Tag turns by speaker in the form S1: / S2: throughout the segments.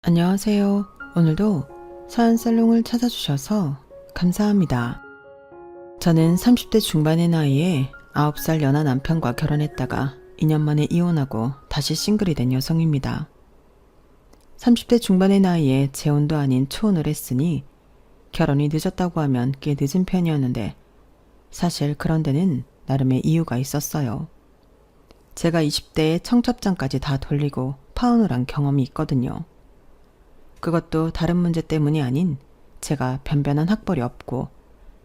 S1: 안녕하세요. 오늘도 사연살롱을 찾아주셔서 감사합니다. 저는 30대 중반의 나이에 9살 연하 남편과 결혼했다가 2년 만에 이혼하고 다시 싱글이 된 여성입니다. 30대 중반의 나이에 재혼도 아닌 초혼을 했으니 결혼이 늦었다고 하면 꽤 늦은 편이었는데 사실 그런 데는 나름의 이유가 있었어요. 제가 20대에 청첩장까지 다 돌리고 파혼을 한 경험이 있거든요. 그것도 다른 문제 때문이 아닌 제가 변변한 학벌이 없고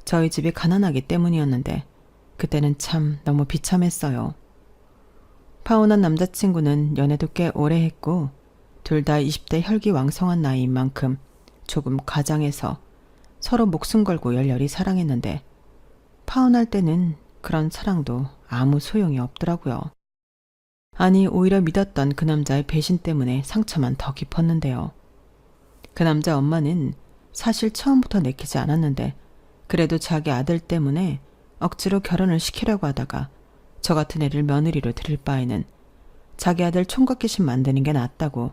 S1: 저희 집이 가난하기 때문이었는데 그때는 참 너무 비참했어요. 파혼한 남자친구는 연애도 꽤 오래 했고 둘 다 20대 혈기왕성한 나이인 만큼 조금 과장해서 서로 목숨 걸고 열렬히 사랑했는데 파혼할 때는 그런 사랑도 아무 소용이 없더라고요. 아니 오히려 믿었던 그 남자의 배신 때문에 상처만 더 깊었는데요. 그 남자 엄마는 사실 처음부터 내키지 않았는데 그래도 자기 아들 때문에 억지로 결혼을 시키려고 하다가 저 같은 애를 며느리로 들일 바에는 자기 아들 총각 귀신 만드는 게 낫다고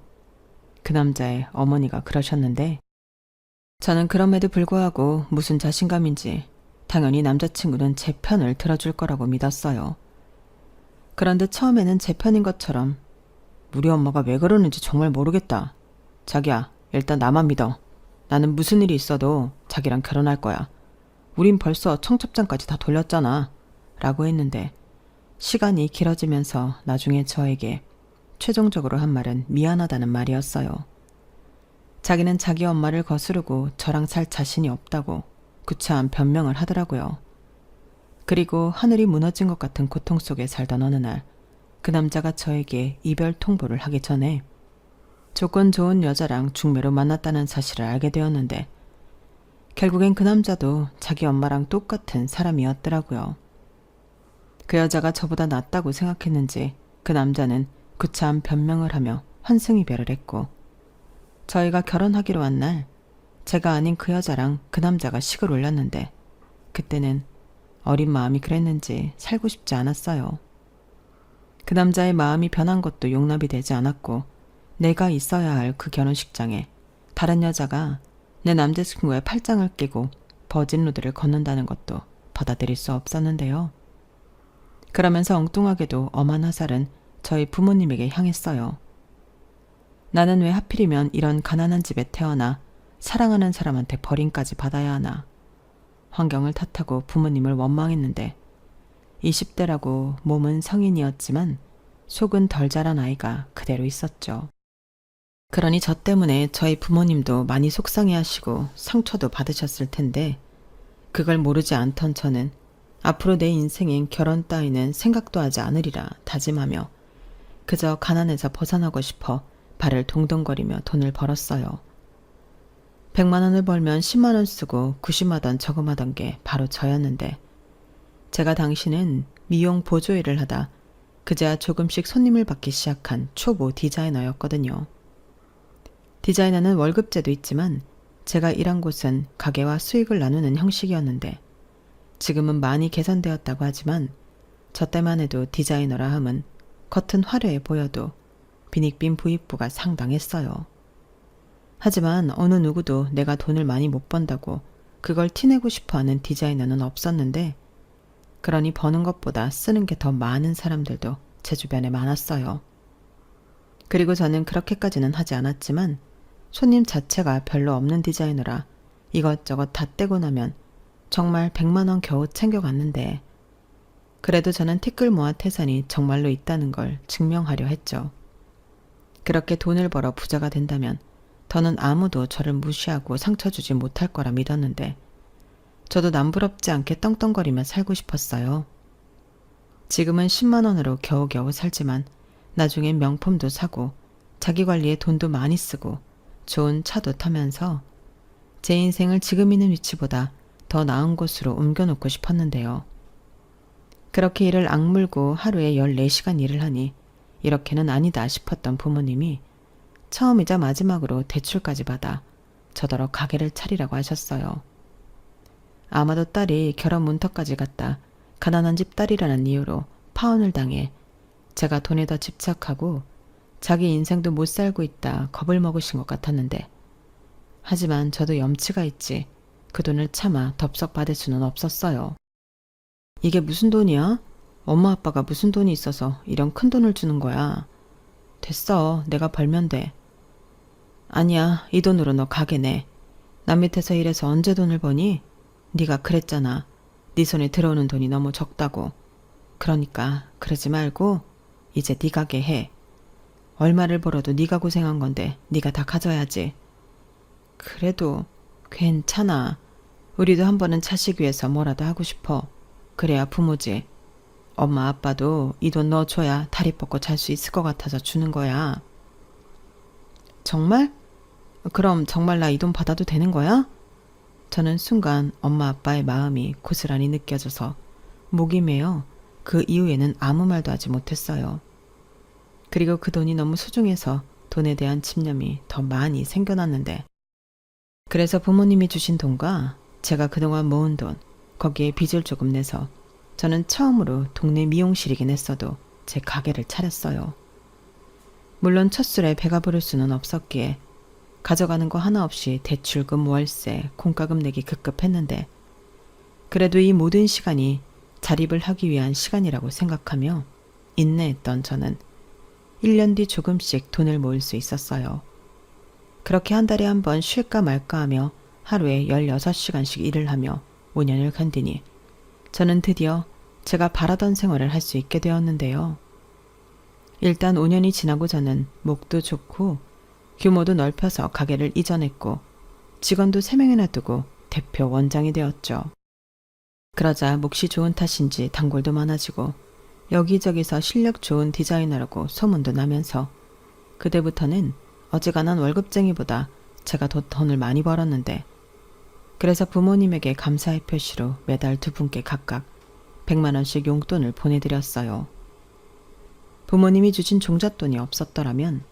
S1: 그 남자의 어머니가 그러셨는데 저는 그럼에도 불구하고 무슨 자신감인지 당연히 남자친구는 제 편을 들어줄 거라고 믿었어요. 그런데 처음에는 제 편인 것처럼 우리 엄마가 왜 그러는지 정말 모르겠다. 자기야, 일단 나만 믿어. 나는 무슨 일이 있어도 자기랑 결혼할 거야. 우린 벌써 청첩장까지 다 돌렸잖아. 라고 했는데 시간이 길어지면서 나중에 저에게 최종적으로 한 말은 미안하다는 말이었어요. 자기는 자기 엄마를 거스르고 저랑 살 자신이 없다고 구차한 변명을 하더라고요. 그리고 하늘이 무너진 것 같은 고통 속에 살던 어느 날 그 남자가 저에게 이별 통보를 하기 전에 조건 좋은 여자랑 중매로 만났다는 사실을 알게 되었는데 결국엔 그 남자도 자기 엄마랑 똑같은 사람이었더라고요. 그 여자가 저보다 낫다고 생각했는지 그 남자는 구차한 변명을 하며 환승이별을 했고 저희가 결혼하기로 한 날 제가 아닌 그 여자랑 그 남자가 식을 올렸는데 그때는 어린 마음이 그랬는지 살고 싶지 않았어요. 그 남자의 마음이 변한 것도 용납이 되지 않았고 내가 있어야 할 그 결혼식장에 다른 여자가 내 남자친구의 팔짱을 끼고 버진로드를 걷는다는 것도 받아들일 수 없었는데요. 그러면서 엉뚱하게도 엄한 화살은 저희 부모님에게 향했어요. 나는 왜 하필이면 이런 가난한 집에 태어나 사랑하는 사람한테 버림까지 받아야 하나. 환경을 탓하고 부모님을 원망했는데 20대라고 몸은 성인이었지만 속은 덜 자란 아이가 그대로 있었죠. 그러니 저 때문에 저희 부모님도 많이 속상해하시고 상처도 받으셨을 텐데 그걸 모르지 않던 저는 앞으로 내 인생엔 결혼 따위는 생각도 하지 않으리라 다짐하며 그저 가난에서 벗어나고 싶어 발을 동동거리며 돈을 벌었어요. 100만 원을 벌면 10만 원 쓰고 구심하던 저금하던 게 바로 저였는데 제가 당시는 미용 보조 일을 하다 그제야 조금씩 손님을 받기 시작한 초보 디자이너였거든요. 디자이너는 월급제도 있지만 제가 일한 곳은 가게와 수익을 나누는 형식이었는데 지금은 많이 개선되었다고 하지만 저 때만 해도 디자이너라 함은 겉은 화려해 보여도 빈익빈 부익부가 상당했어요. 하지만 어느 누구도 내가 돈을 많이 못 번다고 그걸 티내고 싶어하는 디자이너는 없었는데 그러니 버는 것보다 쓰는 게 더 많은 사람들도 제 주변에 많았어요. 그리고 저는 그렇게까지는 하지 않았지만 손님 자체가 별로 없는 디자이너라 이것저것 다 떼고 나면 정말 100만 원 겨우 챙겨갔는데 그래도 저는 티끌 모아 태산이 정말로 있다는 걸 증명하려 했죠. 그렇게 돈을 벌어 부자가 된다면 더는 아무도 저를 무시하고 상처 주지 못할 거라 믿었는데 저도 남부럽지 않게 떵떵거리며 살고 싶었어요. 지금은 10만 원으로 겨우겨우 살지만 나중엔 명품도 사고 자기 관리에 돈도 많이 쓰고 좋은 차도 타면서 제 인생을 지금 있는 위치보다 더 나은 곳으로 옮겨놓고 싶었는데요. 그렇게 일을 악물고 하루에 14시간 일을 하니 이렇게는 아니다 싶었던 부모님이 처음이자 마지막으로 대출까지 받아 저더러 가게를 차리라고 하셨어요. 아마도 딸이 결혼 문턱까지 갔다 가난한 집 딸이라는 이유로 파혼을 당해 제가 돈에 더 집착하고 자기 인생도 못 살고 있다 겁을 먹으신 것 같았는데, 하지만 저도 염치가 있지 그 돈을 차마 덥석 받을 수는 없었어요. 이게 무슨 돈이야? 엄마 아빠가 무슨 돈이 있어서 이런 큰 돈을 주는 거야. 됐어, 내가 벌면 돼. 아니야, 이 돈으로 너 가게 내. 남 밑에서 일해서 언제 돈을 버니? 네가 그랬잖아. 네 손에 들어오는 돈이 너무 적다고. 그러니까 그러지 말고 이제 네 가게 해. 얼마를 벌어도 네가 고생한 건데 네가 다 가져야지. 그래도 괜찮아. 우리도 한 번은 자식 위해서 뭐라도 하고 싶어. 그래야 부모지. 엄마 아빠도 이 돈 넣어줘야 다리 뻗고 잘 수 있을 것 같아서 주는 거야. 정말? 그럼 정말 나 이 돈 받아도 되는 거야? 저는 순간 엄마 아빠의 마음이 고스란히 느껴져서 목이 메어 그 이후에는 아무 말도 하지 못했어요. 그리고 그 돈이 너무 소중해서 돈에 대한 집념이 더 많이 생겨났는데, 그래서 부모님이 주신 돈과 제가 그동안 모은 돈, 거기에 빚을 조금 내서 저는 처음으로 동네 미용실이긴 했어도 제 가게를 차렸어요. 물론 첫 술에 배가 부를 수는 없었기에 가져가는 거 하나 없이 대출금, 월세, 공과금 내기 급급했는데, 그래도 이 모든 시간이 자립을 하기 위한 시간이라고 생각하며 인내했던 저는 1년 뒤 조금씩 돈을 모을 수 있었어요. 그렇게 한 달에 한 번 쉴까 말까 하며 하루에 16시간씩 일을 하며 5년을 견디니 저는 드디어 제가 바라던 생활을 할 수 있게 되었는데요. 일단 5년이 지나고 저는 목도 좋고 규모도 넓혀서 가게를 이전했고 직원도 3명이나 두고 대표 원장이 되었죠. 그러자 몫이 좋은 탓인지 단골도 많아지고 여기저기서 실력 좋은 디자이너라고 소문도 나면서 그때부터는 어지간한 월급쟁이보다 제가 더 돈을 많이 벌었는데, 그래서 부모님에게 감사의 표시로 매달 2분께 각각 100만 원씩 용돈을 보내드렸어요. 부모님이 주신 종잣돈이 없었더라면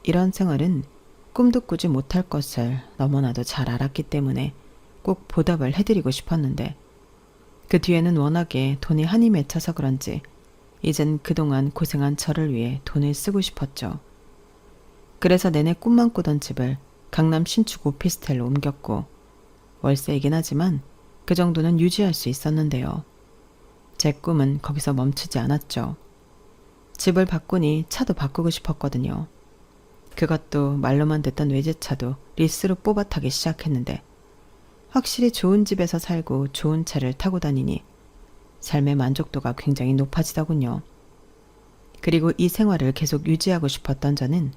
S1: 이런 생활은 꿈도 꾸지 못할 것을 너무나도 잘 알았기 때문에 꼭 보답을 해드리고 싶었는데, 그 뒤에는 워낙에 돈에 한이 맺혀서 그런지 이젠 그동안 고생한 저를 위해 돈을 쓰고 싶었죠. 그래서 내내 꿈만 꾸던 집을 강남 신축 오피스텔로 옮겼고, 월세이긴 하지만 그 정도는 유지할 수 있었는데요. 제 꿈은 거기서 멈추지 않았죠. 집을 바꾸니 차도 바꾸고 싶었거든요. 그것도 말로만 듣던 외제차도 리스로 뽑아 타기 시작했는데, 확실히 좋은 집에서 살고 좋은 차를 타고 다니니 삶의 만족도가 굉장히 높아지더군요. 그리고 이 생활을 계속 유지하고 싶었던 저는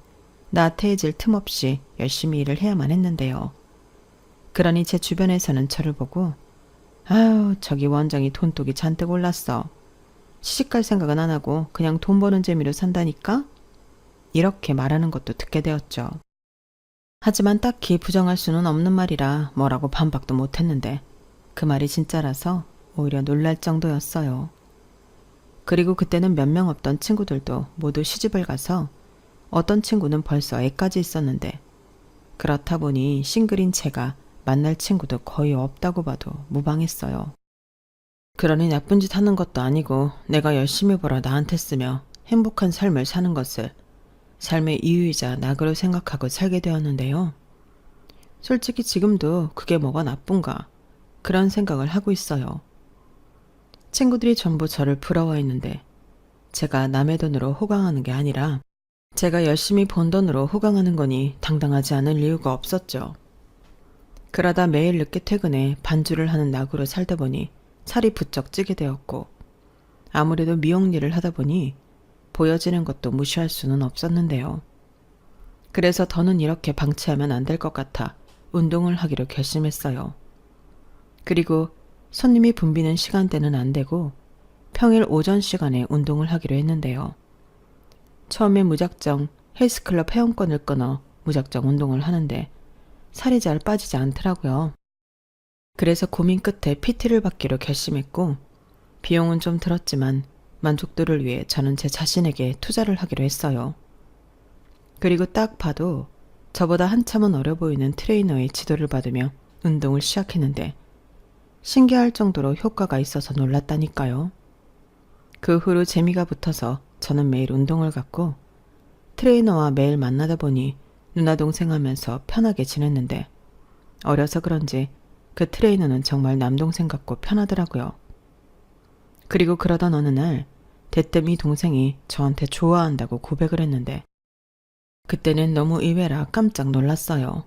S1: 나태해질 틈 없이 열심히 일을 해야만 했는데요. 그러니 제 주변에서는 저를 보고 아유, 저기 원장이 돈독이 잔뜩 올랐어. 시집갈 생각은 안 하고 그냥 돈 버는 재미로 산다니까? 이렇게 말하는 것도 듣게 되었죠. 하지만 딱히 부정할 수는 없는 말이라 뭐라고 반박도 못했는데 그 말이 진짜라서 오히려 놀랄 정도였어요. 그리고 그때는 몇 명 없던 친구들도 모두 시집을 가서 어떤 친구는 벌써 애까지 있었는데, 그렇다 보니 싱글인 제가 만날 친구도 거의 없다고 봐도 무방했어요. 그러니 나쁜 짓 하는 것도 아니고 내가 열심히 벌어 나한테 쓰며 행복한 삶을 사는 것을 삶의 이유이자 낙으로 생각하고 살게 되었는데요. 솔직히 지금도 그게 뭐가 나쁜가 그런 생각을 하고 있어요. 친구들이 전부 저를 부러워했는데 제가 남의 돈으로 호강하는 게 아니라 제가 열심히 번 돈으로 호강하는 거니 당당하지 않을 이유가 없었죠. 그러다 매일 늦게 퇴근해 반주를 하는 낙으로 살다 보니 살이 부쩍 찌게 되었고, 아무래도 미용 일을 하다 보니 보여지는 것도 무시할 수는 없었는데요. 그래서 더는 이렇게 방치하면 안 될 것 같아 운동을 하기로 결심했어요. 그리고 손님이 붐비는 시간대는 안 되고 평일 오전 시간에 운동을 하기로 했는데요. 처음에 무작정 헬스클럽 회원권을 끊어 무작정 운동을 하는데 살이 잘 빠지지 않더라고요. 그래서 고민 끝에 PT를 받기로 결심했고, 비용은 좀 들었지만 만족도를 위해 저는 제 자신에게 투자를 하기로 했어요. 그리고 딱 봐도 저보다 한참은 어려 보이는 트레이너의 지도를 받으며 운동을 시작했는데 신기할 정도로 효과가 있어서 놀랐다니까요. 그 후로 재미가 붙어서 저는 매일 운동을 갔고, 트레이너와 매일 만나다 보니 누나 동생 하면서 편하게 지냈는데 어려서 그런지 그 트레이너는 정말 남동생 같고 편하더라고요. 그리고 그러던 어느 날 대뜸 이 동생이 저한테 좋아한다고 고백을 했는데 그때는 너무 의외라 깜짝 놀랐어요.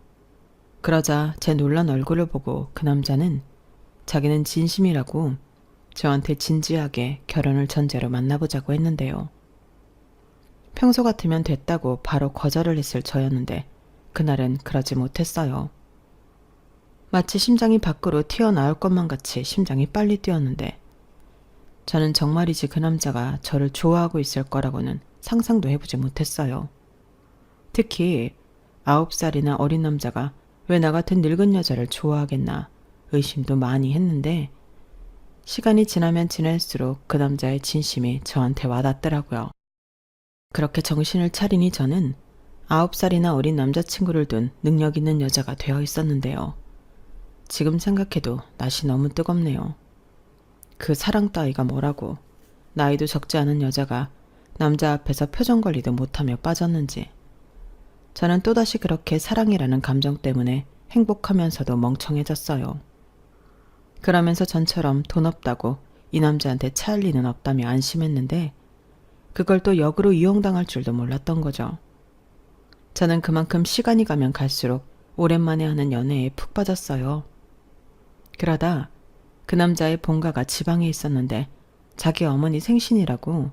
S1: 그러자 제 놀란 얼굴을 보고 그 남자는 자기는 진심이라고 저한테 진지하게 결혼을 전제로 만나보자고 했는데요. 평소 같으면 됐다고 바로 거절을 했을 저였는데 그날은 그러지 못했어요. 마치 심장이 밖으로 튀어나올 것만 같이 심장이 빨리 뛰었는데 저는 정말이지 그 남자가 저를 좋아하고 있을 거라고는 상상도 해보지 못했어요. 특히 9살이나 어린 남자가 왜 나 같은 늙은 여자를 좋아하겠나 의심도 많이 했는데 시간이 지나면 지날수록 그 남자의 진심이 저한테 와닿더라고요. 그렇게 정신을 차리니 저는 9살이나 어린 남자친구를 둔 능력 있는 여자가 되어 있었는데요. 지금 생각해도 낯이 너무 뜨겁네요. 그 사랑 따위가 뭐라고 나이도 적지 않은 여자가 남자 앞에서 표정 관리도 못하며 빠졌는지 저는 또다시 그렇게 사랑이라는 감정 때문에 행복하면서도 멍청해졌어요. 그러면서 전처럼 돈 없다고 이 남자한테 차일 리는 없다며 안심했는데 그걸 또 역으로 이용당할 줄도 몰랐던 거죠. 저는 그만큼 시간이 가면 갈수록 오랜만에 하는 연애에 푹 빠졌어요. 그러다 그 남자의 본가가 지방에 있었는데 자기 어머니 생신이라고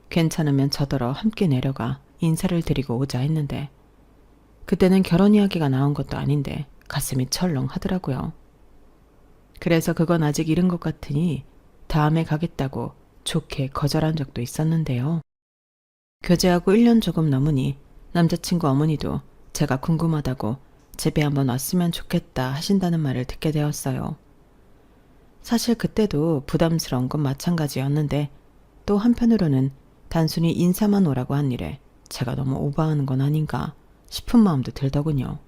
S1: 괜찮으면 저더러 함께 내려가 인사를 드리고 오자 했는데 그때는 결혼 이야기가 나온 것도 아닌데 가슴이 철렁 하더라고요. 그래서 그건 아직 이른 것 같으니 다음에 가겠다고 좋게 거절한 적도 있었는데요. 교제하고 1년 조금 넘으니 남자친구 어머니도 제가 궁금하다고 집에 한번 왔으면 좋겠다 하신다는 말을 듣게 되었어요. 사실 그때도 부담스러운 건 마찬가지였는데 또 한편으로는 단순히 인사만 오라고 한 일에 제가 너무 오버하는 건 아닌가 싶은 마음도 들더군요.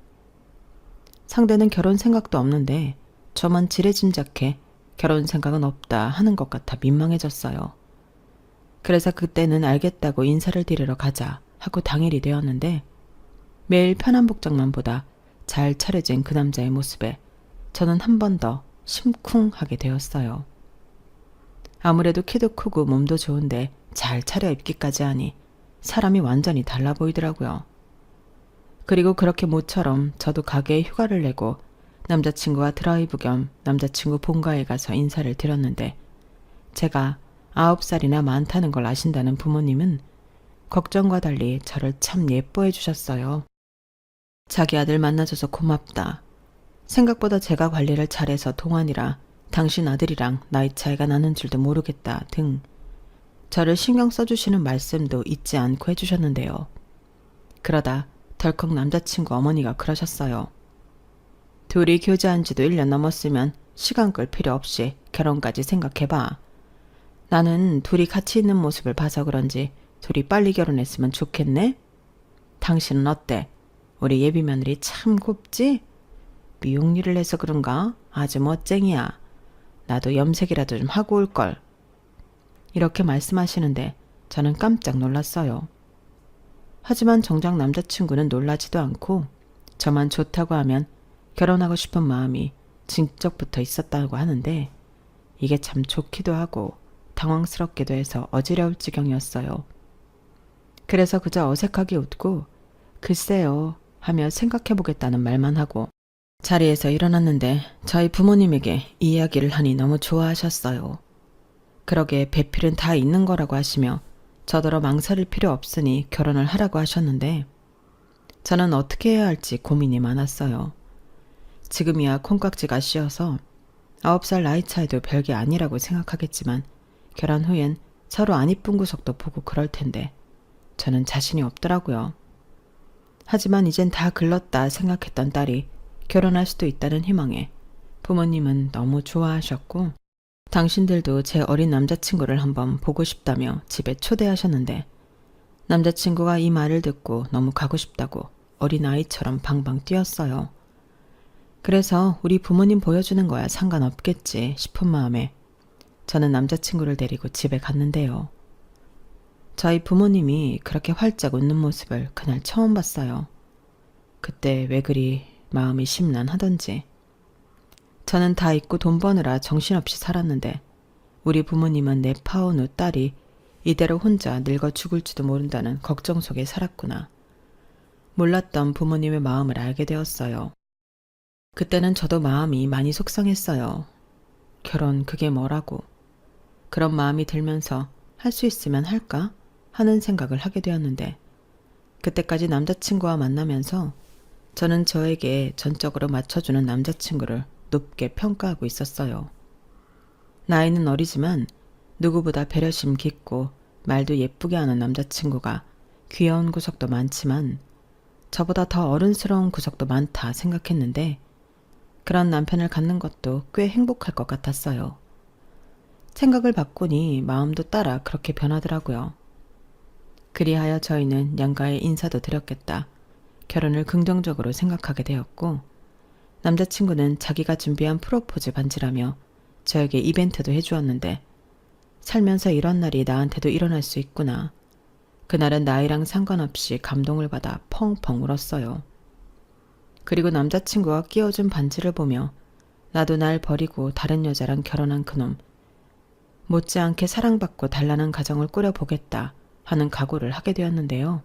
S1: 상대는 결혼 생각도 없는데 저만 지레짐작해 결혼 생각은 없다 하는 것 같아 민망해졌어요. 그래서 그때는 알겠다고 인사를 드리러 가자 하고 당일이 되었는데 매일 편한 복장만 보다 잘 차려진 그 남자의 모습에 저는 한 번 더 심쿵하게 되었어요. 아무래도 키도 크고 몸도 좋은데 잘 차려입기까지 하니 사람이 완전히 달라 보이더라고요. 그리고 그렇게 모처럼 저도 가게에 휴가를 내고 남자친구와 드라이브 겸 남자친구 본가에 가서 인사를 드렸는데 제가 9살이나 많다는 걸 아신다는 부모님은 걱정과 달리 저를 참 예뻐해 주셨어요. 자기 아들 만나줘서 고맙다. 생각보다 제가 관리를 잘해서 동안이라 당신 아들이랑 나이 차이가 나는 줄도 모르겠다 등 저를 신경 써주시는 말씀도 잊지 않고 해주셨는데요. 그러다 덜컥 남자친구 어머니가 그러셨어요. 둘이 교제한 지도 1년 넘었으면 시간 끌 필요 없이 결혼까지 생각해봐. 나는 둘이 같이 있는 모습을 봐서 그런지 둘이 빨리 결혼했으면 좋겠네? 당신은 어때? 우리 예비 며느리 참 곱지? 미용 일을 해서 그런가? 아주 멋쟁이야. 나도 염색이라도 좀 하고 올걸. 이렇게 말씀하시는데 저는 깜짝 놀랐어요. 하지만 정작 남자친구는 놀라지도 않고 저만 좋다고 하면 결혼하고 싶은 마음이 진적부터 있었다고 하는데 이게 참 좋기도 하고 당황스럽기도 해서 어지러울 지경이었어요. 그래서 그저 어색하게 웃고 글쎄요 하며 생각해보겠다는 말만 하고 자리에서 일어났는데 저희 부모님에게 이 이야기를 하니 너무 좋아하셨어요. 그러게 배필은 다 있는 거라고 하시며 저더러 망설일 필요 없으니 결혼을 하라고 하셨는데 저는 어떻게 해야 할지 고민이 많았어요. 지금이야 콩깍지가 씌어서 9살 나이 차이도 별게 아니라고 생각하겠지만 결혼 후엔 서로 안 이쁜 구석도 보고 그럴 텐데 저는 자신이 없더라고요. 하지만 이젠 다 글렀다 생각했던 딸이 결혼할 수도 있다는 희망에 부모님은 너무 좋아하셨고 당신들도 제 어린 남자친구를 한번 보고 싶다며 집에 초대하셨는데 남자친구가 이 말을 듣고 너무 가고 싶다고 어린아이처럼 방방 뛰었어요. 그래서 우리 부모님 보여주는 거야 상관없겠지 싶은 마음에 저는 남자친구를 데리고 집에 갔는데요. 저희 부모님이 그렇게 활짝 웃는 모습을 그날 처음 봤어요. 그때 왜 그리 마음이 심란하던지. 저는 다 잊고 돈 버느라 정신없이 살았는데 우리 부모님은 내 파온 후 딸이 이대로 혼자 늙어 죽을지도 모른다는 걱정 속에 살았구나. 몰랐던 부모님의 마음을 알게 되었어요. 그때는 저도 마음이 많이 속상했어요. 결혼 그게 뭐라고. 그런 마음이 들면서 할 수 있으면 할까 하는 생각을 하게 되었는데 그때까지 남자친구와 만나면서 저는 저에게 전적으로 맞춰주는 남자친구를 높게 평가하고 있었어요. 나이는 어리지만 누구보다 배려심 깊고 말도 예쁘게 하는 남자친구가 귀여운 구석도 많지만 저보다 더 어른스러운 구석도 많다 생각했는데 그런 남편을 갖는 것도 꽤 행복할 것 같았어요. 생각을 바꾸니 마음도 따라 그렇게 변하더라고요. 그리하여 저희는 양가에 인사도 드렸겠다. 결혼을 긍정적으로 생각하게 되었고 남자친구는 자기가 준비한 프로포즈 반지라며 저에게 이벤트도 해주었는데 살면서 이런 날이 나한테도 일어날 수 있구나. 그날은 나이랑 상관없이 감동을 받아 펑펑 울었어요. 그리고 남자친구가 끼워준 반지를 보며 나도 날 버리고 다른 여자랑 결혼한 그놈 못지않게 사랑받고 단란한 가정을 꾸려보겠다 하는 각오를 하게 되었는데요.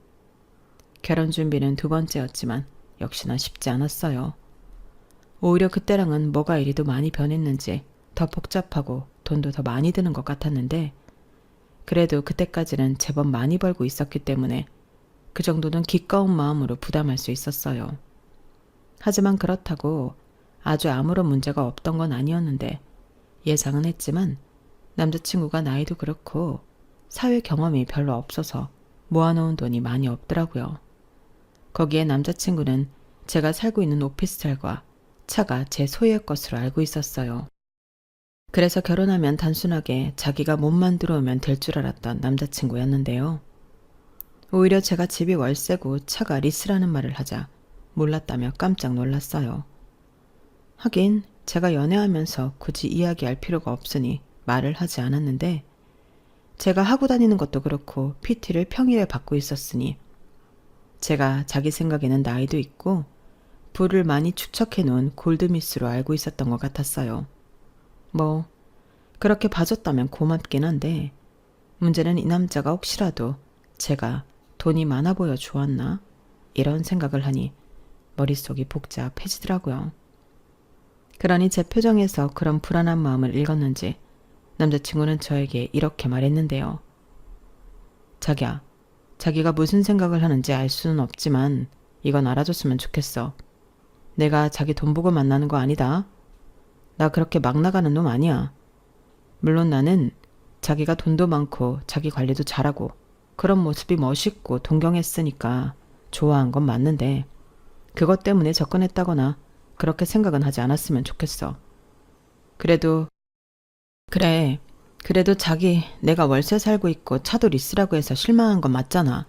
S1: 결혼 준비는 2번째였지만 역시나 쉽지 않았어요. 오히려 그때랑은 뭐가 이리도 많이 변했는지 더 복잡하고 돈도 더 많이 드는 것 같았는데 그래도 그때까지는 제법 많이 벌고 있었기 때문에 그 정도는 기꺼운 마음으로 부담할 수 있었어요. 하지만 그렇다고 아주 아무런 문제가 없던 건 아니었는데 예상은 했지만 남자친구가 나이도 그렇고 사회 경험이 별로 없어서 모아놓은 돈이 많이 없더라고요. 거기에 남자친구는 제가 살고 있는 오피스텔과 차가 제 소유의 것으로 알고 있었어요. 그래서 결혼하면 단순하게 자기가 몸만 들어오면 될 줄 알았던 남자친구였는데요. 오히려 제가 집이 월세고 차가 리스라는 말을 하자 몰랐다며 깜짝 놀랐어요. 하긴 제가 연애하면서 굳이 이야기할 필요가 없으니 말을 하지 않았는데 제가 하고 다니는 것도 그렇고 PT를 평일에 받고 있었으니 제가 자기 생각에는 나이도 있고 부를 많이 축적해 놓은 골드미스로 알고 있었던 것 같았어요. 뭐 그렇게 봐줬다면 고맙긴 한데 문제는 이 남자가 혹시라도 제가 돈이 많아 보여 좋았나? 이런 생각을 하니 머릿속이 복잡해지더라고요. 그러니 제 표정에서 그런 불안한 마음을 읽었는지 남자친구는 저에게 이렇게 말했는데요. 자기야, 자기가 무슨 생각을 하는지 알 수는 없지만 이건 알아줬으면 좋겠어. 내가 자기 돈 보고 만나는 거 아니다. 나 그렇게 막 나가는 놈 아니야. 물론 나는 자기가 돈도 많고 자기 관리도 잘하고 그런 모습이 멋있고 동경했으니까 좋아한 건 맞는데 그것 때문에 접근했다거나 그렇게 생각은 하지 않았으면 좋겠어. 그래도 자기 내가 월세 살고 있고 차도 리스라고 해서 실망한 건 맞잖아.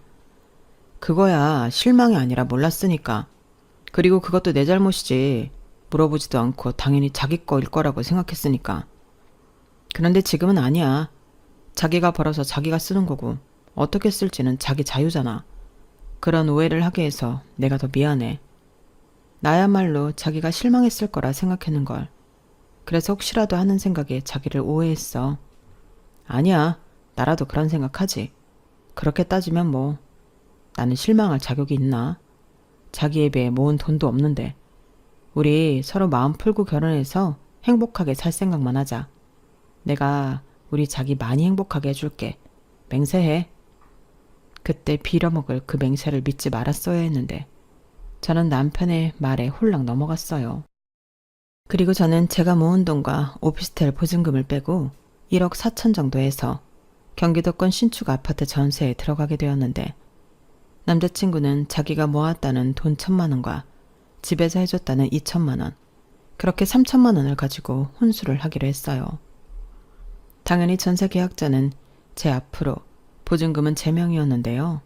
S1: 그거야 실망이 아니라 몰랐으니까. 그리고 그것도 내 잘못이지. 물어보지도 않고 당연히 자기 거일 거라고 생각했으니까. 그런데 지금은 아니야. 자기가 벌어서 자기가 쓰는 거고 어떻게 쓸지는 자기 자유잖아. 그런 오해를 하게 해서 내가 더 미안해. 나야말로 자기가 실망했을 거라 생각했는걸. 그래서 혹시라도 하는 생각에 자기를 오해했어. 아니야. 나라도 그런 생각하지. 그렇게 따지면 뭐 나는 실망할 자격이 있나? 자기에 비해 모은 돈도 없는데 우리 서로 마음 풀고 결혼해서 행복하게 살 생각만 하자. 내가 우리 자기 많이 행복하게 해줄게. 맹세해. 그때 빌어먹을 그 맹세를 믿지 말았어야 했는데 저는 남편의 말에 홀랑 넘어갔어요. 그리고 저는 제가 모은 돈과 오피스텔 보증금을 빼고 1억 4천 정도 해서 경기도권 신축 아파트 전세에 들어가게 되었는데 남자친구는 자기가 모았다는 돈 1,000만 원과 집에서 해줬다는 2천만 원, 그렇게 3천만 원을 가지고 혼수를 하기로 했어요. 당연히 전세 계약자는 제 앞으로 보증금은 제 명이었는데요.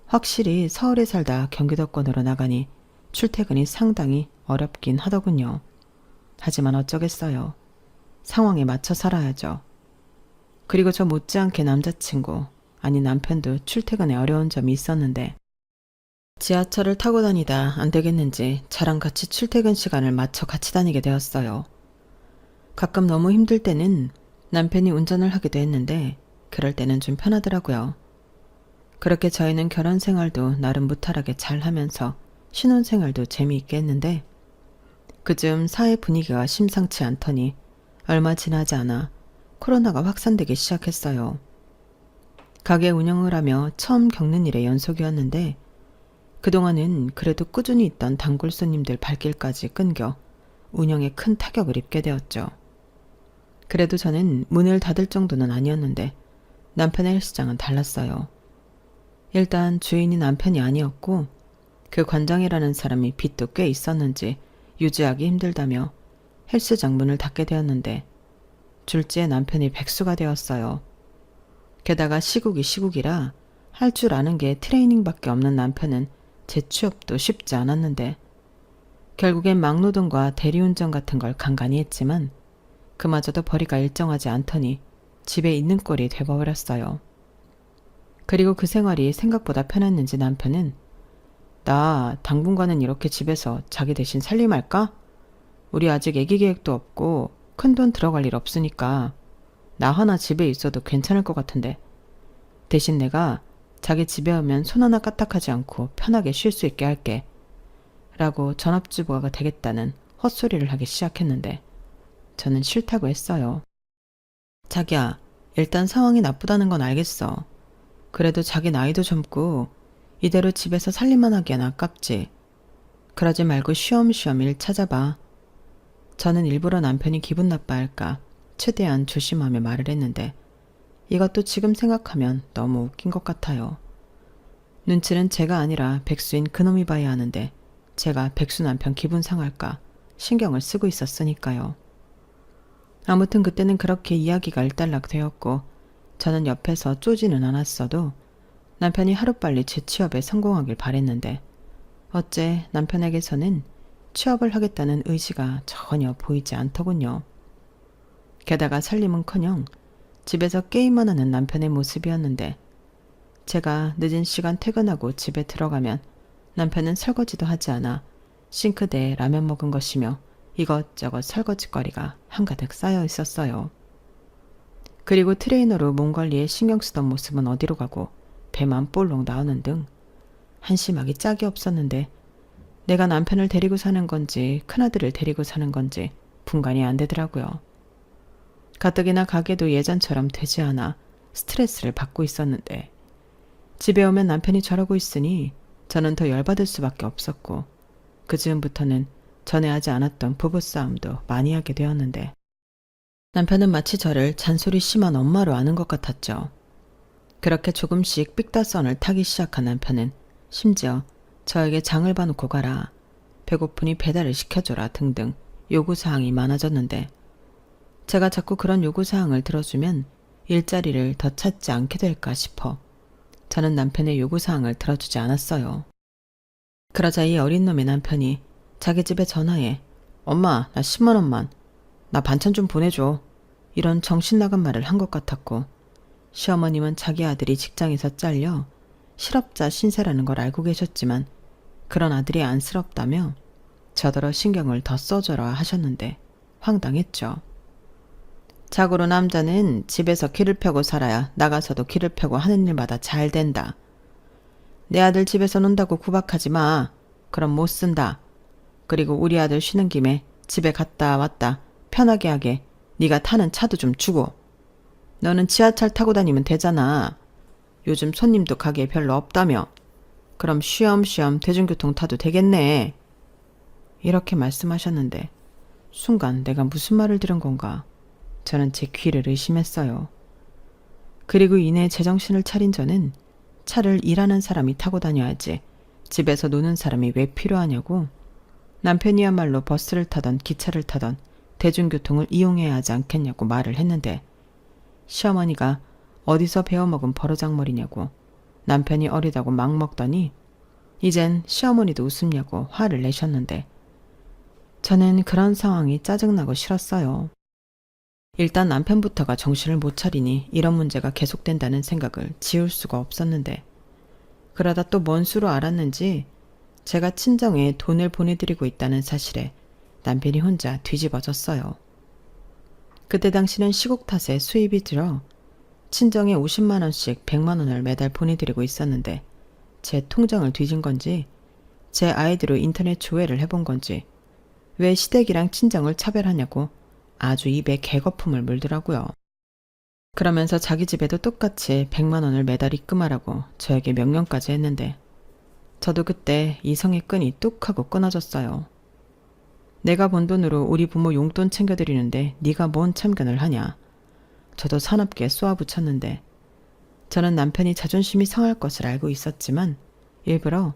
S1: 확실히 서울에 살다 경기도권으로 나가니 출퇴근이 상당히 어렵긴 하더군요. 하지만 어쩌겠어요. 상황에 맞춰 살아야죠. 그리고 저 못지않게 남자친구, 아니 남편도 출퇴근에 어려운 점이 있었는데 지하철을 타고 다니다 안 되겠는지 저랑 같이 출퇴근 시간을 맞춰 같이 다니게 되었어요. 가끔 너무 힘들 때는 남편이 운전을 하기도 했는데 그럴 때는 좀 편하더라고요. 그렇게 저희는 결혼 생활도 나름 무탈하게 잘 하면서 신혼 생활도 재미있게 했는데 그쯤 사회 분위기가 심상치 않더니 얼마 지나지 않아 코로나가 확산되기 시작했어요. 가게 운영을 하며 처음 겪는 일의 연속이었는데 그동안은 그래도 꾸준히 있던 단골 손님들 발길까지 끊겨 운영에 큰 타격을 입게 되었죠. 그래도 저는 문을 닫을 정도는 아니었는데 남편의 헬스장은 달랐어요. 일단 주인이 남편이 아니었고 그 관장이라는 사람이 빚도 꽤 있었는지 유지하기 힘들다며 헬스장 문을 닫게 되었는데 줄지에 남편이 백수가 되었어요. 게다가 시국이 시국이라 할 줄 아는 게 트레이닝밖에 없는 남편은 재취업도 쉽지 않았는데 결국엔 막노동과 대리운전 같은 걸 간간히 했지만 그마저도 벌이가 일정하지 않더니 집에 있는 꼴이 돼버렸어요. 그리고 그 생활이 생각보다 편했는지 남편은 나 당분간은 이렇게 집에서 자기 대신 살림할까? 우리 아직 애기 계획도 없고 큰돈 들어갈 일 없으니까 나 하나 집에 있어도 괜찮을 것 같은데 대신 내가 자기 집에 오면 손 하나 까딱하지 않고 편하게 쉴 수 있게 할게 라고 전업주부가 되겠다는 헛소리를 하기 시작했는데 저는 싫다고 했어요. 자기야, 일단 상황이 나쁘다는 건 알겠어. 그래도 자기 나이도 젊고 이대로 집에서 살림만 하기엔 아깝지. 그러지 말고 쉬엄쉬엄 일 찾아봐. 저는 일부러 남편이 기분 나빠할까 최대한 조심하며 말을 했는데 이것도 지금 생각하면 너무 웃긴 것 같아요. 눈치는 제가 아니라 백수인 그놈이 봐야 하는데 제가 백수 남편 기분 상할까 신경을 쓰고 있었으니까요. 아무튼 그때는 그렇게 이야기가 일단락 되었고 저는 옆에서 쪼지는 않았어도 남편이 하루빨리 재취업에 성공하길 바랬는데 어째 남편에게서는 취업을 하겠다는 의지가 전혀 보이지 않더군요. 게다가 살림은커녕 집에서 게임만 하는 남편의 모습이었는데 제가 늦은 시간 퇴근하고 집에 들어가면 남편은 설거지도 하지 않아 싱크대에 라면 먹은 것이며 이것저것 설거지거리가 한가득 쌓여 있었어요. 그리고 트레이너로 몸 관리에 신경 쓰던 모습은 어디로 가고 배만 볼록 나오는 등 한심하기 짝이 없었는데 내가 남편을 데리고 사는 건지 큰아들을 데리고 사는 건지 분간이 안 되더라고요. 가뜩이나 가게도 예전처럼 되지 않아 스트레스를 받고 있었는데 집에 오면 남편이 저러고 있으니 저는 더 열받을 수밖에 없었고 그 즈음부터는 전에 하지 않았던 부부싸움도 많이 하게 되었는데 남편은 마치 저를 잔소리 심한 엄마로 아는 것 같았죠. 그렇게 조금씩 삑다선을 타기 시작한 남편은 심지어 저에게 장을 봐놓고 가라, 배고프니 배달을 시켜줘라 등등 요구사항이 많아졌는데 제가 자꾸 그런 요구사항을 들어주면 일자리를 더 찾지 않게 될까 싶어 저는 남편의 요구사항을 들어주지 않았어요. 그러자 이 어린 놈의 남편이 자기 집에 전화해 엄마 나 10만 원만 나 반찬 좀 보내줘 이런 정신나간 말을 한 것 같았고 시어머님은 자기 아들이 직장에서 잘려 실업자 신세라는 걸 알고 계셨지만 그런 아들이 안쓰럽다며 저더러 신경을 더 써줘라 하셨는데 황당했죠. 자고로 남자는 집에서 기를 펴고 살아야 나가서도 기를 펴고 하는 일마다 잘 된다. 내 아들 집에서 논다고 구박하지 마. 그럼 못 쓴다. 그리고 우리 아들 쉬는 김에 집에 갔다 왔다 편하게 하게 네가 타는 차도 좀 주고. 너는 지하철 타고 다니면 되잖아. 요즘 손님도 가게에 별로 없다며. 그럼 쉬엄쉬엄 대중교통 타도 되겠네. 이렇게 말씀하셨는데 순간 내가 무슨 말을 들은 건가. 저는 제 귀를 의심했어요. 그리고 이내 제정신을 차린 저는 차를 일하는 사람이 타고 다녀야지 집에서 노는 사람이 왜 필요하냐고 남편이야말로 버스를 타던 기차를 타던 대중교통을 이용해야 하지 않겠냐고 말을 했는데 시어머니가 어디서 배워먹은 버르장머리냐고 남편이 어리다고 막 먹더니 이젠 시어머니도 웃음냐고 화를 내셨는데 저는 그런 상황이 짜증나고 싫었어요. 일단 남편부터가 정신을 못 차리니 이런 문제가 계속된다는 생각을 지울 수가 없었는데, 그러다 또 뭔 수로 알았는지 제가 친정에 돈을 보내드리고 있다는 사실에 남편이 혼자 뒤집어졌어요. 그때 당시는 시국 탓에 수입이 들어 친정에 50만 원씩 100만 원을 매달 보내드리고 있었는데, 제 통장을 뒤진 건지 제 아이디로 인터넷 조회를 해본 건지 왜 시댁이랑 친정을 차별하냐고 아주 입에 개거품을 물더라고요. 그러면서 자기 집에도 똑같이 100만 원을 매달 입금하라고 저에게 명령까지 했는데, 저도 그때 이성의 끈이 뚝 하고 끊어졌어요. 내가 번 돈으로 우리 부모 용돈 챙겨드리는데 네가 뭔 참견을 하냐. 저도 사납게 쏘아붙였는데, 저는 남편이 자존심이 상할 것을 알고 있었지만 일부러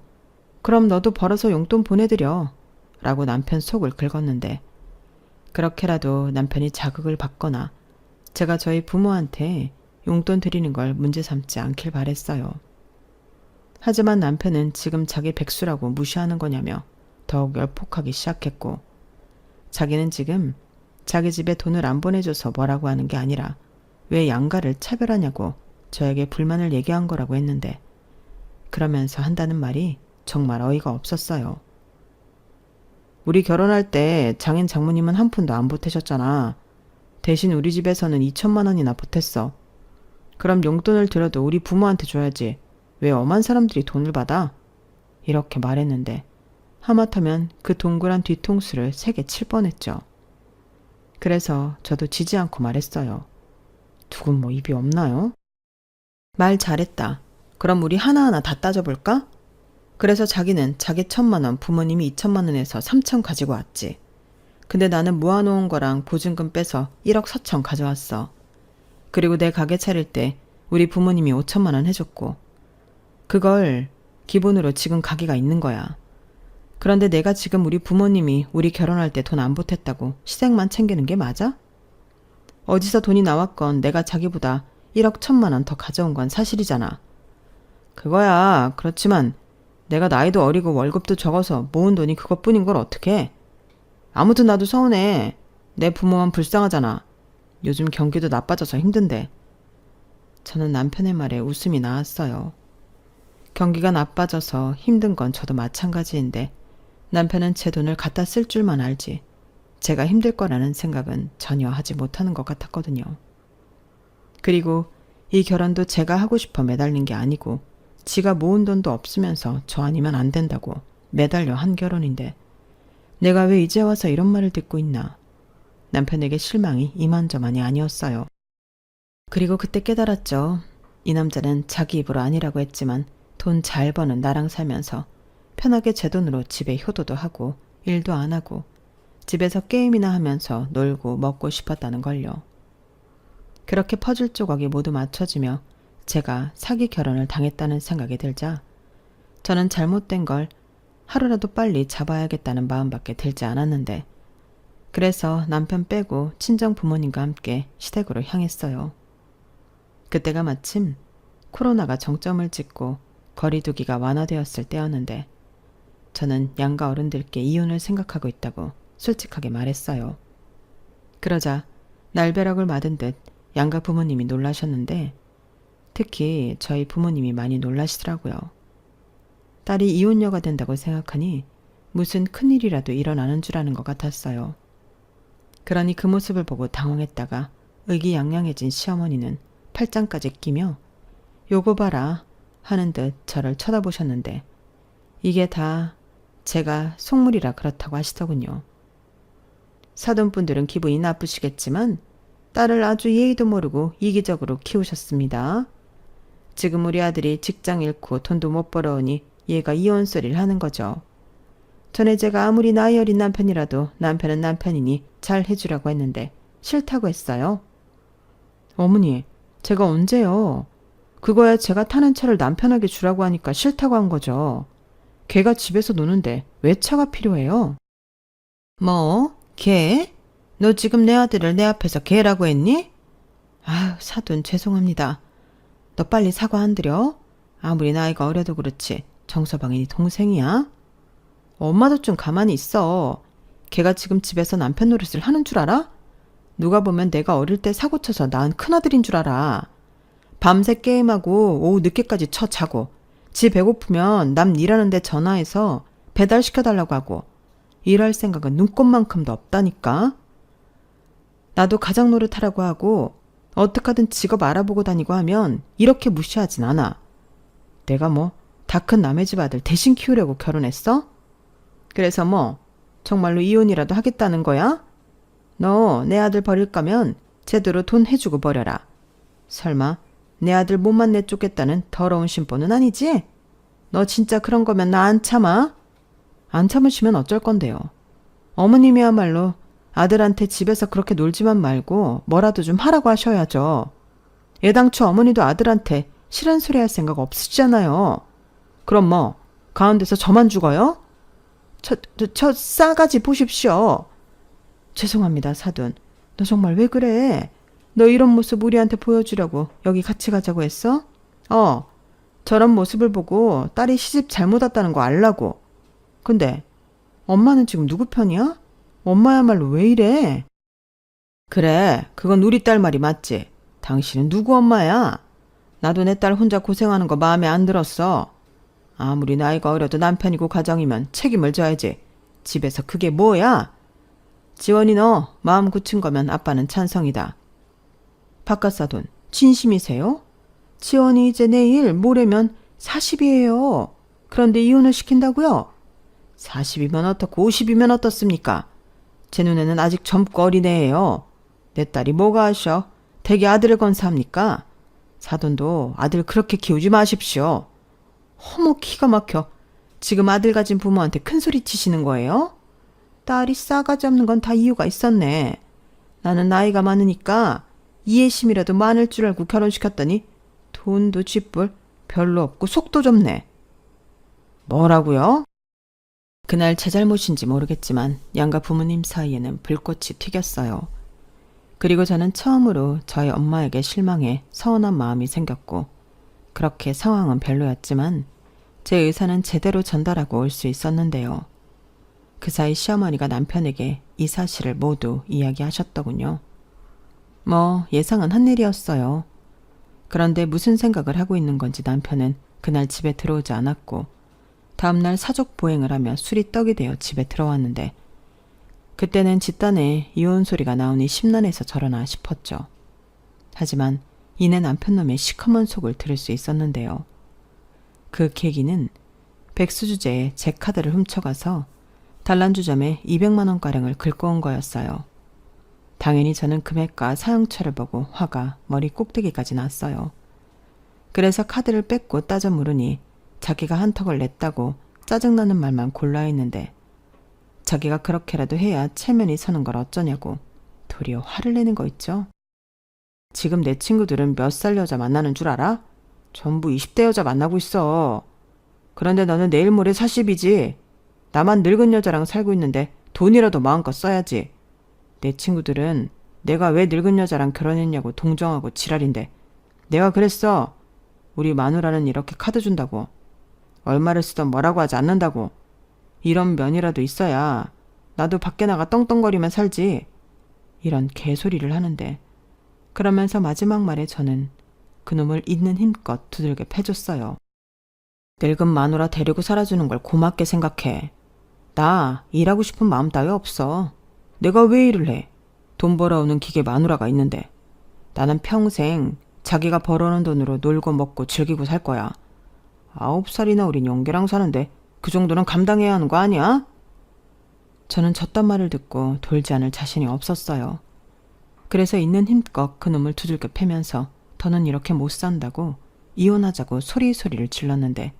S1: 그럼 너도 벌어서 용돈 보내드려 라고 남편 속을 긁었는데, 그렇게라도 남편이 자극을 받거나 제가 저희 부모한테 용돈 드리는 걸 문제 삼지 않길 바랬어요. 하지만 남편은 지금 자기 백수라고 무시하는 거냐며 더욱 열폭하기 시작했고, 자기는 지금 자기 집에 돈을 안 보내줘서 뭐라고 하는 게 아니라 왜 양가를 차별하냐고 저에게 불만을 얘기한 거라고 했는데, 그러면서 한다는 말이 정말 어이가 없었어요. 우리 결혼할 때 장인 장모님은 한 푼도 안 보태셨잖아. 대신 우리 집에서는 2천만 원이나 보탰어. 그럼 용돈을 들여도 우리 부모한테 줘야지. 왜 엄한 사람들이 돈을 받아? 이렇게 말했는데, 하마터면 그 동그란 뒤통수를 3개 칠 뻔했죠. 그래서 저도 지지 않고 말했어요. 두분 뭐 입이 없나요? 말 잘했다. 그럼 우리 하나하나 다 따져볼까? 그래서 자기는 자기 1,000만 원, 부모님이 2천만 원에서 3천 가지고 왔지. 근데 나는 모아놓은 거랑 보증금 빼서 1억 4천 가져왔어. 그리고 내 가게 차릴 때 우리 부모님이 5천만 원 해줬고, 그걸 기본으로 지금 가게가 있는 거야. 그런데 내가 지금 우리 부모님이 우리 결혼할 때 돈 안 보탰다고 시댁만 챙기는 게 맞아? 어디서 돈이 나왔건 내가 자기보다 1억 1천만 원 더 가져온 건 사실이잖아. 그거야. 그렇지만 내가 나이도 어리고 월급도 적어서 모은 돈이 그것뿐인 걸 어떡해. 아무튼 나도 서운해. 내 부모만 불쌍하잖아. 요즘 경기도 나빠져서 힘든데. 저는 남편의 말에 웃음이 나왔어요. 경기가 나빠져서 힘든 건 저도 마찬가지인데, 남편은 제 돈을 갖다 쓸 줄만 알지 제가 힘들 거라는 생각은 전혀 하지 못하는 것 같았거든요. 그리고 이 결혼도 제가 하고 싶어 매달린 게 아니고 지가 모은 돈도 없으면서 저 아니면 안 된다고 매달려 한 결혼인데, 내가 왜 이제 와서 이런 말을 듣고 있나. 남편에게 실망이 이만저만이 아니었어요. 그리고 그때 깨달았죠. 이 남자는 자기 입으로 아니라고 했지만 돈 잘 버는 나랑 살면서 편하게 제 돈으로 집에 효도도 하고 일도 안 하고 집에서 게임이나 하면서 놀고 먹고 싶었다는 걸요. 그렇게 퍼즐 조각이 모두 맞춰지며 제가 사기 결혼을 당했다는 생각이 들자 저는 잘못된 걸 하루라도 빨리 잡아야겠다는 마음밖에 들지 않았는데, 그래서 남편 빼고 친정 부모님과 함께 시댁으로 향했어요. 그때가 마침 코로나가 정점을 찍고 거리두기가 완화되었을 때였는데, 저는 양가 어른들께 이혼을 생각하고 있다고 솔직하게 말했어요. 그러자 날벼락을 맞은 듯 양가 부모님이 놀라셨는데, 특히 저희 부모님이 많이 놀라시더라고요. 딸이 이혼녀가 된다고 생각하니 무슨 큰일이라도 일어나는 줄 아는 것 같았어요. 그러니 그 모습을 보고 당황했다가 의기양양해진 시어머니는 팔짱까지 끼며 요거 봐라 하는 듯 저를 쳐다보셨는데, 이게 다 제가 속물이라 그렇다고 하시더군요. 사돈분들은 기분이 나쁘시겠지만 딸을 아주 예의도 모르고 이기적으로 키우셨습니다. 지금 우리 아들이 직장 잃고 돈도 못 벌어오니 얘가 이혼 소리를 하는 거죠. 전에 제가 아무리 나이 어린 남편이라도 남편은 남편이니 잘 해주라고 했는데 싫다고 했어요. 어머니, 제가 언제요? 그거야 제가 타는 차를 남편에게 주라고 하니까 싫다고 한 거죠. 걔가 집에서 노는데 왜 차가 필요해요? 뭐? 걔? 너 지금 내 아들을 내 앞에서 걔라고 했니? 아유, 사돈 죄송합니다. 너 빨리 사과 안 드려? 아무리 나이가 어려도 그렇지 정서방이 네 동생이야? 엄마도 좀 가만히 있어. 걔가 지금 집에서 남편 노릇을 하는 줄 알아? 누가 보면 내가 어릴 때 사고쳐서 낳은 큰아들인 줄 알아. 밤새 게임하고 오후 늦게까지 쳐 자고 지 배고프면 남 일하는데 전화해서 배달시켜달라고 하고 일할 생각은 눈꼽만큼도 없다니까. 나도 가장 노릇하라고 하고 어떡하든 직업 알아보고 다니고 하면 이렇게 무시하진 않아. 내가 뭐 다 큰 남의 집 아들 대신 키우려고 결혼했어? 그래서 뭐 정말로 이혼이라도 하겠다는 거야? 너 내 아들 버릴 거면 제대로 돈 해주고 버려라. 설마 내 아들 몸만 내쫓겠다는 더러운 심보는 아니지? 너 진짜 그런 거면 나 안 참아? 안 참으시면 어쩔 건데요. 어머님이야말로 아들한테 집에서 그렇게 놀지만 말고 뭐라도 좀 하라고 하셔야죠. 애당초 어머니도 아들한테 싫은 소리 할 생각 없으시잖아요. 그럼 뭐 가운데서 저만 죽어요? 저 싸가지 보십시오. 죄송합니다, 사돈. 너 정말 왜 그래? 너 이런 모습 우리한테 보여주려고 여기 같이 가자고 했어? 저런 모습을 보고 딸이 시집 잘못 왔다는 거 알라고. 근데 엄마는 지금 누구 편이야? 엄마야말로 왜 이래? 그래, 그건 우리 딸 말이 맞지. 당신은 누구 엄마야? 나도 내 딸 혼자 고생하는 거 마음에 안 들었어. 아무리 나이가 어려도 남편이고 가정이면 책임을 져야지. 집에서 그게 뭐야? 지원이 너 마음 굳힌 거면 아빠는 찬성이다. 바깥사돈, 진심이세요? 지원이 이제 내일 모레면 40이에요. 그런데 이혼을 시킨다고요? 40이면 어떻고 50이면 어떻습니까? 제 눈에는 아직 젊고 어린애예요. 내 딸이 뭐가 하셔? 대개 아들을 건사합니까? 사돈도 아들 그렇게 키우지 마십시오. 어머, 기가 막혀. 지금 아들 가진 부모한테 큰소리 치시는 거예요? 딸이 싸가지 없는 건 다 이유가 있었네. 나는 나이가 많으니까 이해심이라도 많을 줄 알고 결혼시켰더니 돈도 쥐뿔 별로 없고 속도 좁네. 뭐라고요? 그날 제 잘못인지 모르겠지만 양가 부모님 사이에는 불꽃이 튀겼어요. 그리고 저는 처음으로 저희 엄마에게 실망해 서운한 마음이 생겼고 그렇게 상황은 별로였지만 제 의사는 제대로 전달하고 올 수 있었는데요. 그 사이 시어머니가 남편에게 이 사실을 모두 이야기하셨더군요. 뭐 예상은 한 일이었어요. 그런데 무슨 생각을 하고 있는 건지 남편은 그날 집에 들어오지 않았고 다음날 사족 보행을 하며 술이 떡이 되어 집에 들어왔는데 그때는 집단에 이혼 소리가 나오니 심란해서 저러나 싶었죠. 하지만 이내 남편 놈의 시커먼 속을 들을 수 있었는데요. 그 계기는 백수주제에 제 카드를 훔쳐가서 단란주점에 200만 원가량을 긁고 온 거였어요. 당연히 저는 금액과 사용처를 보고 화가 머리 꼭대기까지 났어요. 그래서 카드를 뺏고 따져 물으니 자기가 한턱을 냈다고 짜증나는 말만 골라 했는데 자기가 그렇게라도 해야 체면이 서는 걸 어쩌냐고 도리어 화를 내는 거 있죠. 지금 내 친구들은 몇 살 여자 만나는 줄 알아? 전부 20대 여자 만나고 있어. 그런데 너는 내일 모레 40이지. 나만 늙은 여자랑 살고 있는데 돈이라도 마음껏 써야지. 내 친구들은 내가 왜 늙은 여자랑 결혼했냐고 동정하고 지랄인데 내가 그랬어. 우리 마누라는 이렇게 카드 준다고. 얼마를 쓰던 뭐라고 하지 않는다고. 이런 면이라도 있어야 나도 밖에 나가 떵떵거리면 살지. 이런 개소리를 하는데 그러면서 마지막 말에 저는 그놈을 있는 힘껏 두들겨 패줬어요. 늙은 마누라 데리고 살아주는 걸 고맙게 생각해. 나 일하고 싶은 마음 따위 없어. 내가 왜 일을 해? 돈 벌어오는 기계 마누라가 있는데. 나는 평생 자기가 벌어오는 돈으로 놀고 먹고 즐기고 살 거야. 9살이나 어린 용계랑 사는데 그 정도는 감당해야 하는 거 아니야? 저는 졌단 말을 듣고 돌지 않을 자신이 없었어요. 그래서 있는 힘껏 그놈을 두들겨 패면서 더는 이렇게 못 산다고 이혼하자고 소리소리를 질렀는데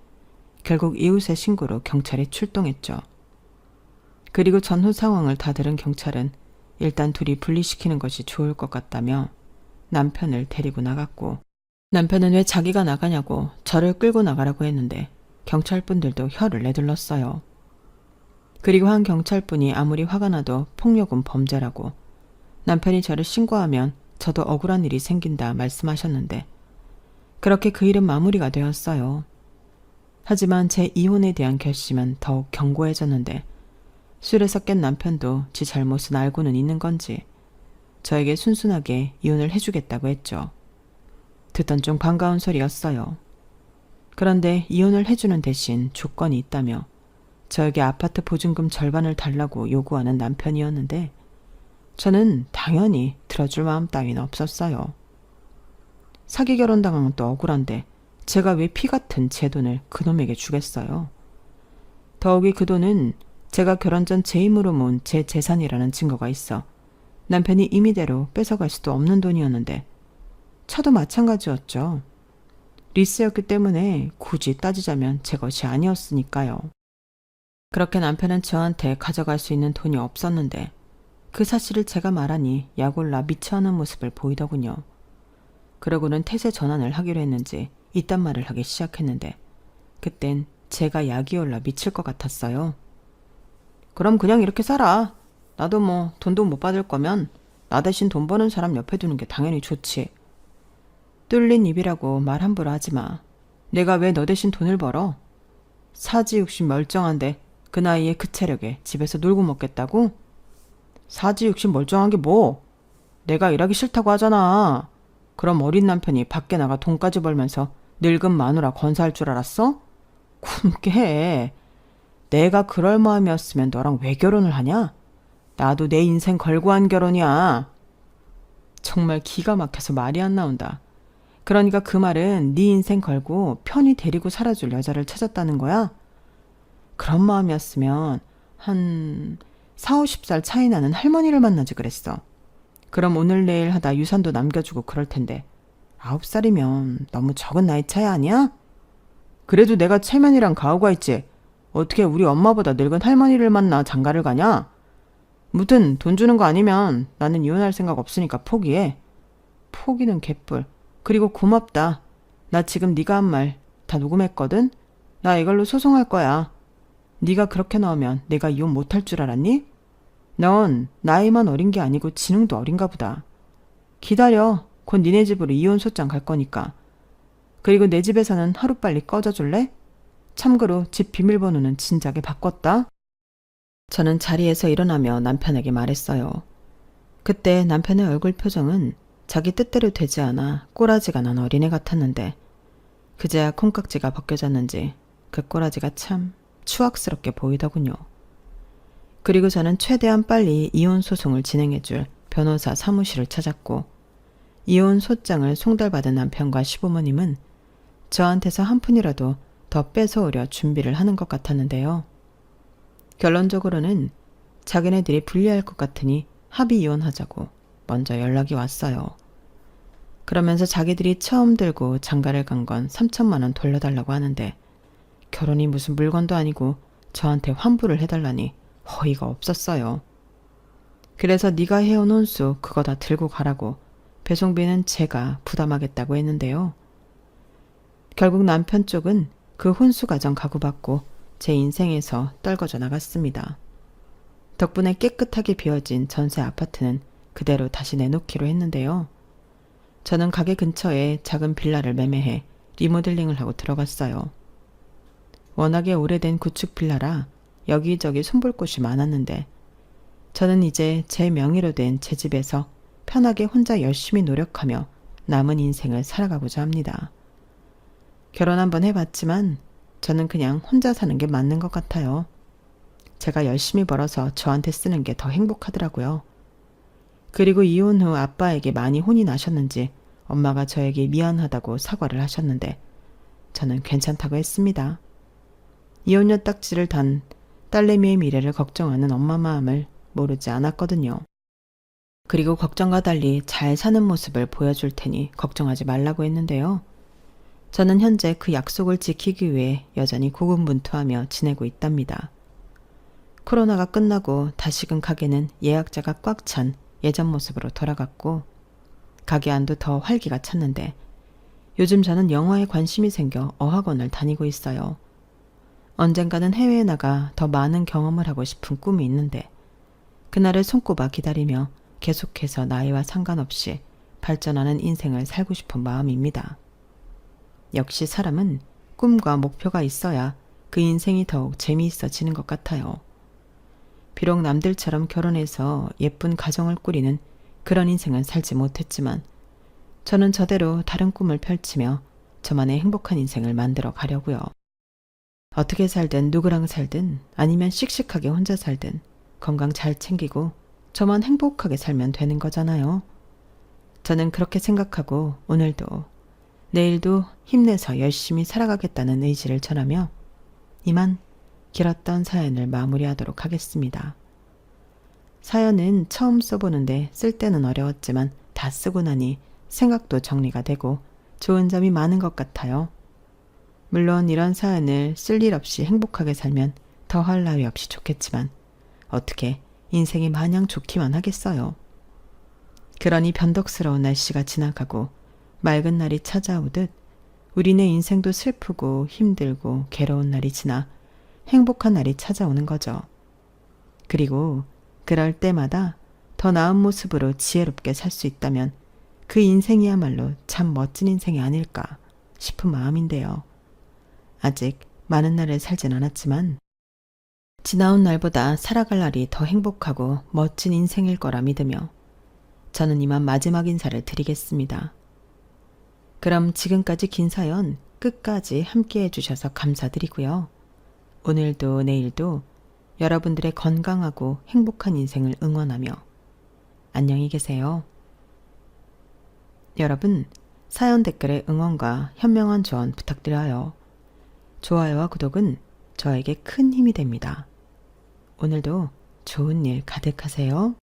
S1: 결국 이웃의 신고로 경찰이 출동했죠. 그리고 전후 상황을 다 들은 경찰은 일단 둘이 분리시키는 것이 좋을 것 같다며 남편을 데리고 나갔고 남편은 왜 자기가 나가냐고 저를 끌고 나가라고 했는데 경찰분들도 혀를 내둘렀어요. 그리고 한 경찰분이 아무리 화가 나도 폭력은 범죄라고 남편이 저를 신고하면 저도 억울한 일이 생긴다 말씀하셨는데 그렇게 그 일은 마무리가 되었어요. 하지만 제 이혼에 대한 결심은 더욱 견고해졌는데 술에서 깬 남편도 지 잘못은 알고는 있는 건지 저에게 순순하게 이혼을 해주겠다고 했죠. 듣던 중 반가운 소리였어요. 그런데 이혼을 해주는 대신 조건이 있다며 저에게 아파트 보증금 절반을 달라고 요구하는 남편이었는데 저는 당연히 들어줄 마음 따위는 없었어요. 사기 결혼당한 건 또 억울한데 제가 왜 피 같은 제 돈을 그놈에게 주겠어요. 더욱이 그 돈은 제가 결혼 전 제 힘으로 모은 제 재산이라는 증거가 있어 남편이 임의대로 뺏어갈 수도 없는 돈이었는데 차도 마찬가지였죠. 리스였기 때문에 굳이 따지자면 제 것이 아니었으니까요. 그렇게 남편은 저한테 가져갈 수 있는 돈이 없었는데 그 사실을 제가 말하니 약올라 미쳐하는 모습을 보이더군요. 그러고는 태세 전환을 하기로 했는지 이딴 말을 하기 시작했는데 그땐 제가 약이 올라 미칠 것 같았어요. 그럼 그냥 이렇게 살아. 나도 뭐 돈도 못 받을 거면 나 대신 돈 버는 사람 옆에 두는 게 당연히 좋지. 뚫린 입이라고 말 함부로 하지 마. 내가 왜 너 대신 돈을 벌어? 사지육신 멀쩡한데 그 나이에 그 체력에 집에서 놀고 먹겠다고? 사지육신 멀쩡한 게 뭐? 내가 일하기 싫다고 하잖아. 그럼 어린 남편이 밖에 나가 돈까지 벌면서 늙은 마누라 건사할 줄 알았어? 굶게 해. 내가 그럴 마음이었으면 너랑 왜 결혼을 하냐? 나도 내 인생 걸고 한 결혼이야. 정말 기가 막혀서 말이 안 나온다. 그러니까 그 말은 네 인생 걸고 편히 데리고 살아줄 여자를 찾았다는 거야? 그런 마음이었으면 한 4, 50살 차이 나는 할머니를 만나지 그랬어. 그럼 오늘 내일 하다 유산도 남겨주고 그럴 텐데 9살이면 너무 적은 나이 차이 아니야? 그래도 내가 체면이랑 가오가 있지. 어떻게 우리 엄마보다 늙은 할머니를 만나 장가를 가냐? 무튼 돈 주는 거 아니면 나는 이혼할 생각 없으니까 포기해. 포기는 개뿔. 그리고 고맙다. 나 지금 네가 한 말 다 녹음했거든? 나 이걸로 소송할 거야. 네가 그렇게 나오면 내가 이혼 못할 줄 알았니? 넌 나이만 어린 게 아니고 지능도 어린가 보다. 기다려. 곧 니네 집으로 이혼 소장 갈 거니까. 그리고 내 집에서는 하루빨리 꺼져줄래? 참고로 집 비밀번호는 진작에 바꿨다. 저는 자리에서 일어나며 남편에게 말했어요. 그때 남편의 얼굴 표정은 자기 뜻대로 되지 않아 꼬라지가 난 어린애 같았는데 그제야 콩깍지가 벗겨졌는지 그 꼬라지가 참 추악스럽게 보이더군요. 그리고 저는 최대한 빨리 이혼 소송을 진행해줄 변호사 사무실을 찾았고 이혼 소장을 송달받은 남편과 시부모님은 저한테서 한 푼이라도 더 뺏어오려 준비를 하는 것 같았는데요. 결론적으로는 자기네들이 불리할 것 같으니 합의 이혼하자고 먼저 연락이 왔어요. 그러면서 자기들이 처음 들고 장가를 간 건 3천만 원 돌려달라고 하는데 결혼이 무슨 물건도 아니고 저한테 환불을 해달라니 어이가 없었어요. 그래서 네가 해온 혼수 그거 다 들고 가라고 배송비는 제가 부담하겠다고 했는데요. 결국 남편 쪽은 그 혼수 과정 각오받고 제 인생에서 떨궈져 나갔습니다. 덕분에 깨끗하게 비워진 전세 아파트는 그대로 다시 내놓기로 했는데요. 저는 가게 근처에 작은 빌라를 매매해 리모델링을 하고 들어갔어요. 워낙에 오래된 구축 빌라라 여기저기 손볼 곳이 많았는데 저는 이제 제 명의로 된 제 집에서 편하게 혼자 열심히 노력하며 남은 인생을 살아가고자 합니다. 결혼 한번 해봤지만 저는 그냥 혼자 사는 게 맞는 것 같아요. 제가 열심히 벌어서 저한테 쓰는 게 더 행복하더라고요. 그리고 이혼 후 아빠에게 많이 혼이 나셨는지 엄마가 저에게 미안하다고 사과를 하셨는데 저는 괜찮다고 했습니다. 이혼녀 딱지를 단 딸내미의 미래를 걱정하는 엄마 마음을 모르지 않았거든요. 그리고 걱정과 달리 잘 사는 모습을 보여줄 테니 걱정하지 말라고 했는데요. 저는 현재 그 약속을 지키기 위해 여전히 고군분투하며 지내고 있답니다. 코로나가 끝나고 다시금 가게는 예약자가 꽉 찬 예전 모습으로 돌아갔고 가게 안도 더 활기가 찼는데 요즘 저는 영화에 관심이 생겨 어학원을 다니고 있어요. 언젠가는 해외에 나가 더 많은 경험을 하고 싶은 꿈이 있는데 그날을 손꼽아 기다리며 계속해서 나이와 상관없이 발전하는 인생을 살고 싶은 마음입니다. 역시 사람은 꿈과 목표가 있어야 그 인생이 더욱 재미있어지는 것 같아요. 비록 남들처럼 결혼해서 예쁜 가정을 꾸리는 그런 인생은 살지 못했지만 저는 저대로 다른 꿈을 펼치며 저만의 행복한 인생을 만들어 가려고요. 어떻게 살든 누구랑 살든 아니면 씩씩하게 혼자 살든 건강 잘 챙기고 저만 행복하게 살면 되는 거잖아요. 저는 그렇게 생각하고 오늘도 내일도 힘내서 열심히 살아가겠다는 의지를 전하며 이만 길었던 사연을 마무리하도록 하겠습니다. 사연은 처음 써보는데 쓸 때는 어려웠지만 다 쓰고 나니 생각도 정리가 되고 좋은 점이 많은 것 같아요. 물론 이런 사연을 쓸 일 없이 행복하게 살면 더할 나위 없이 좋겠지만 어떻게 인생이 마냥 좋기만 하겠어요. 그러니 변덕스러운 날씨가 지나가고 맑은 날이 찾아오듯 우리네 인생도 슬프고 힘들고 괴로운 날이 지나 행복한 날이 찾아오는 거죠. 그리고 그럴 때마다 더 나은 모습으로 지혜롭게 살 수 있다면 그 인생이야말로 참 멋진 인생이 아닐까 싶은 마음인데요. 아직 많은 날을 살진 않았지만 지나온 날보다 살아갈 날이 더 행복하고 멋진 인생일 거라 믿으며 저는 이만 마지막 인사를 드리겠습니다. 그럼 지금까지 긴 사연 끝까지 함께 해주셔서 감사드리고요. 오늘도 내일도 여러분들의 건강하고 행복한 인생을 응원하며 안녕히 계세요. 여러분, 사연 댓글에 응원과 현명한 조언 부탁드려요. 좋아요와 구독은 저에게 큰 힘이 됩니다. 오늘도 좋은 일 가득하세요.